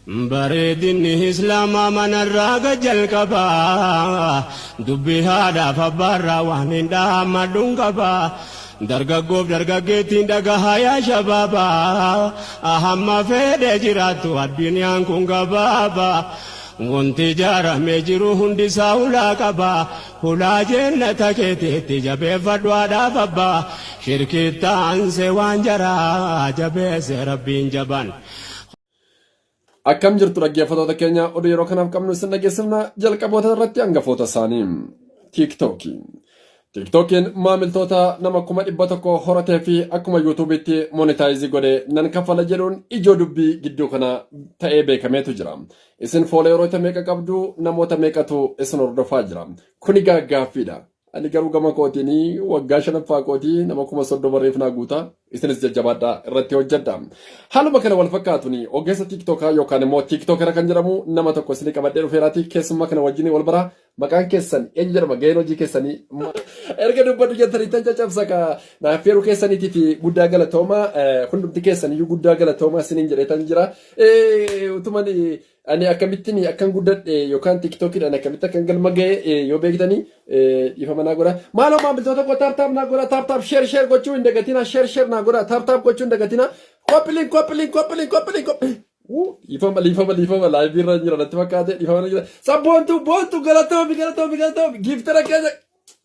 bareedinni islaamaa manarraa jalqabaa dubbii haadhaaf abbaarraa waan hin dhaammadhuun qabaa dargaggoof dargaggeettiin dhagahaa yaa shabaabaa hamma fedhee jiraattu addunyaan kun gabaabaa wanti ijaaramee jiru hundisaa hulaa qabaa hulaa jannata keetiitti jabeeffadhu haadhaaf abbaa shirkitaansee waan jaraa jabeesse rabbiin jaban. Akkam jirtu dhaggeeffattoota keenya oduu yeroo kanaaf qabnu isin dhageessifna jalqaboota irratti hangafoota isaanii TikTokiin maamiltoota nama 100,000 horatee fi akkuma YouTube'itti monetaayizii godhe nan kafala jedhuun ijoo dubbii gidduu kana ta'ee beekameetu jira. Isin fooleeroota meeqa qabdu namoota meeqatu isin hordofaa jira. Kuni gaaffiidha. Ani garuu gama kootiinii waggaa 5ffaa kootii nama 30 reefnaa guutaa isinis jajjabaadhaa irratti hojjedha. Haaluma kana wal fakkaatuuni ogeessa TikTokaa yookaan immoo TikTokera kan jedhamu nama tokko isin qabadhee dhufeeraati keessummaa kana wajjin wal bara maqaan keessan eenyu jedhama gaheen hojii keessanii erga dubbadhu jettanii tan caccabsa ka naafeeru keessaniitii fi guddaa galatoomaa hundumti keessaniyyuu guddaa galatoomaa isiniin jedheetan jira. Utumani ani akkamittiin akkan guddadhe yookaan TikTokidhaan akkamitti akkan galma ga'e yoo beektanii ifama naa godha. Maaloo maamiltoota koo taap naa godha taap share gochuu hin dagatina share naa godha taap gochuu hin dagatina copy. Ifama live irra jira natti fakkaate ifama jira. Sabboontu galatoomi giftara keessa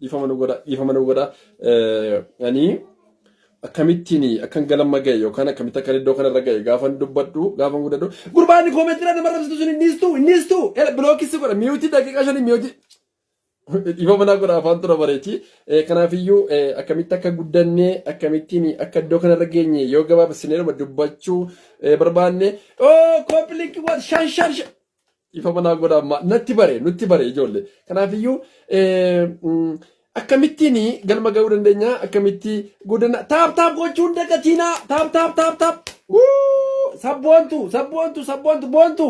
ifama nu godha. Ani akkamittiin akkan galma ga'e yookaan akkamitti akkan iddoo kanarra ga'e gaafan dubbadhu gaafan guddadhu gurbaanni koomentira nama rabsitu sun innistu bilookisi godha miyuutii daqiiqaa 5 miyuutii ifama naa godha afaan tura bareechi kanaafiyyuu akkamitti akka guddannee akkamittiin akka iddoo kanarra geenye yoo gabaabsinee dubbachuu barbaanne koopiliinki waan shan ifama naa godha nutti bare ijoollee kanaafiyyuu akkamittiin galma ga'uu dandeenya akkamitti guddanna taap gochuun dagatina taap sabboontu boontu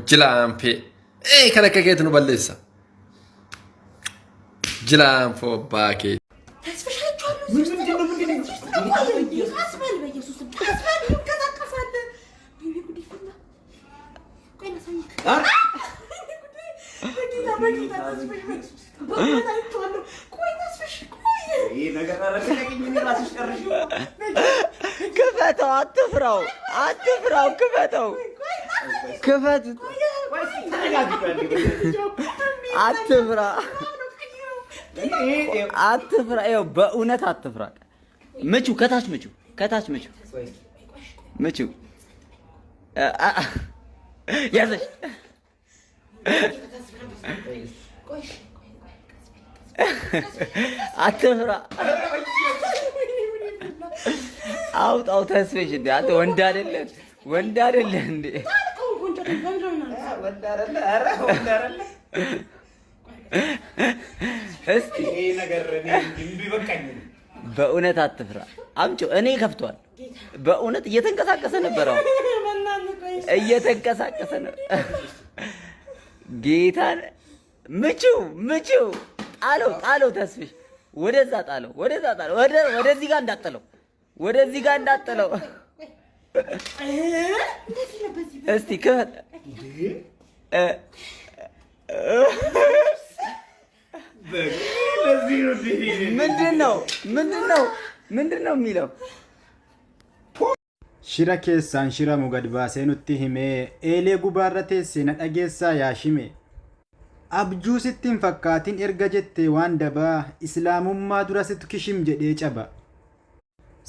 jilaanfe kan akka keetu nu balleessa jilaanfo baakee ክፈተው አትፍራው ክፈተው አትፍራ ይኸው በእውነት አትፍራ ምቹ ከታች ምቹ ያዘሽ አትፍራ አውጣው ተስፈሽ እንዴ አንተ ወንድ አይደለ እንዴ እስቲ ይሄ ነገር እንዴ በቃኝ በእውነት አትፍራ አምጪ እኔ ከፍቷል በእውነት እየተንቀሳቀሰ ነበር ጌታን ምቹ ጣለው ተስፍሽ ወደዛ ጣለው ወደዚህ ጋር እንዳጠለው እስቲ ከፈት ምንድነው የሚለው shira keessaan shiramu gad baasee nutti himee eelee gubaarra teessee na dhageessaa yaashime abjuu sittiin fakkaatiin erga jettee waan dabaa islaamummaa dura situ kishim jedhee caba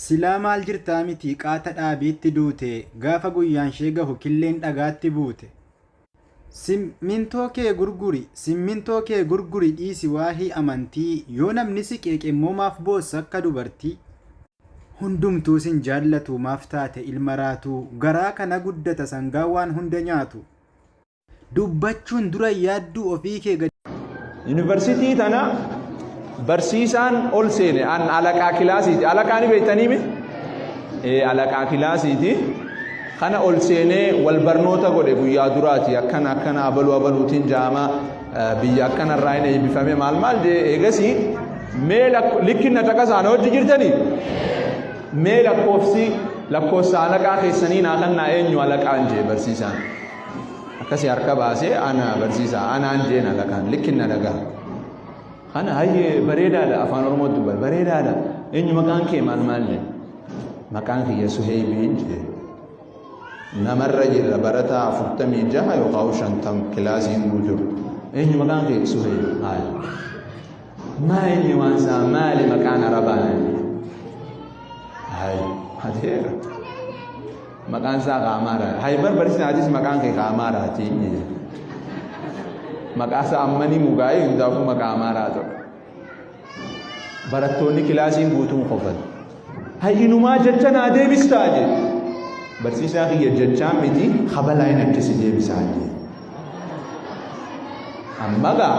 silaa maal jirtaa miti qaata dhaabiitti duute gaafa guyyaan shee gahu killeen dhagaatti buute simmintoo kee gurguri dhiisi waahii amantii yoo namni si qeeqemmoo maaf boossa akka dubartii hundumtuu sin jaallatu maaf taate ilma raatu garaa kana guddata sangaa waan hunda nyaatu dubbachuun dura yaadduu ofii kee Yuunivarsiitii tana barsiisaan ol seene alaqaa kilaasiiti alaqaa ni beektanii mi alaqaa kilaasiiti kana ol seenee wal barnoota godhe guyyaa duraati akkana abaluutiin jaama biyya akkanarraa hin eebbifame maal jee eegasii mee likkinna taqasaan hojii jirtanii mee lakkoofsa alaqaa keessanii naa kannaa eenyu alaqaan jee barsiisaan akkasii harka baasee ana barsiisaa anaan jeen alaqaan likkinna dhagaa kana hayyee bareedaadha afaan oromoo dubbata bareedaadha eenyu maqaan kee maal jee maqaan kiyya Suheybiin jee namarra jirra barataa 46 yookaan 50 kilaasiin guutuu eenyu maqaan kee Suheyb maali waan saa maali maqaan arabaan hadeera maqaan isaa Qaamaara haybar barsiisaatis maqaan kee Qaamaaraati maqaa isaa ammanii mugaa'ee hundaafuu maqaa Qaamaaraa ta'e barattoonni kilaasiin guutuun qofan hayyinumaa jecha naa deebistaa je barsiisaa kiyya jechaa miti habalaayin akkasi deebisaa je ammagaa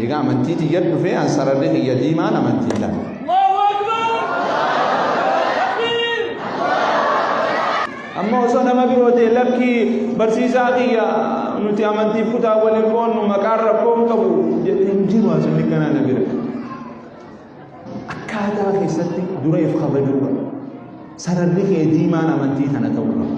egaa amantii tiyya dhufee ansararri kiyya diimaan amantii ta'a amma osoo nama biroo ta'e lakkii barsiisaa kiyya nuti amantiif kutaa waliin qoonnu maqaan rakkoon qabu jedhee hin jiru asirri kanaa na bira akkaataa keessatti dureef kabajuu sararri kee diimaan amantii kana ta'uu qaba.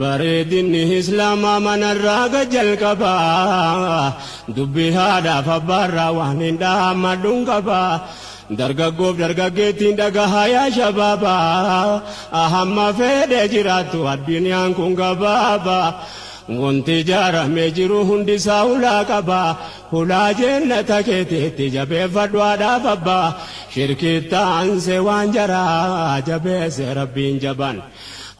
bareedinni islaamaa manarraa jalqabaa dubbii haadhaaf abbaarraa waan hin dhaammadhuun qabaa dargaggoof dargaggeettiin dhagahaa yaa shabaabaa ahamma fedhee jiraattu addunyaan kun gabaabaa wanti ijaaramee jiru hundisaa hulaa qabaa hulaa jannata keetiitti jabeeffadhu haadhaaf abbaa shirkii taansee waan jaraa jabeesse rabbiin jaban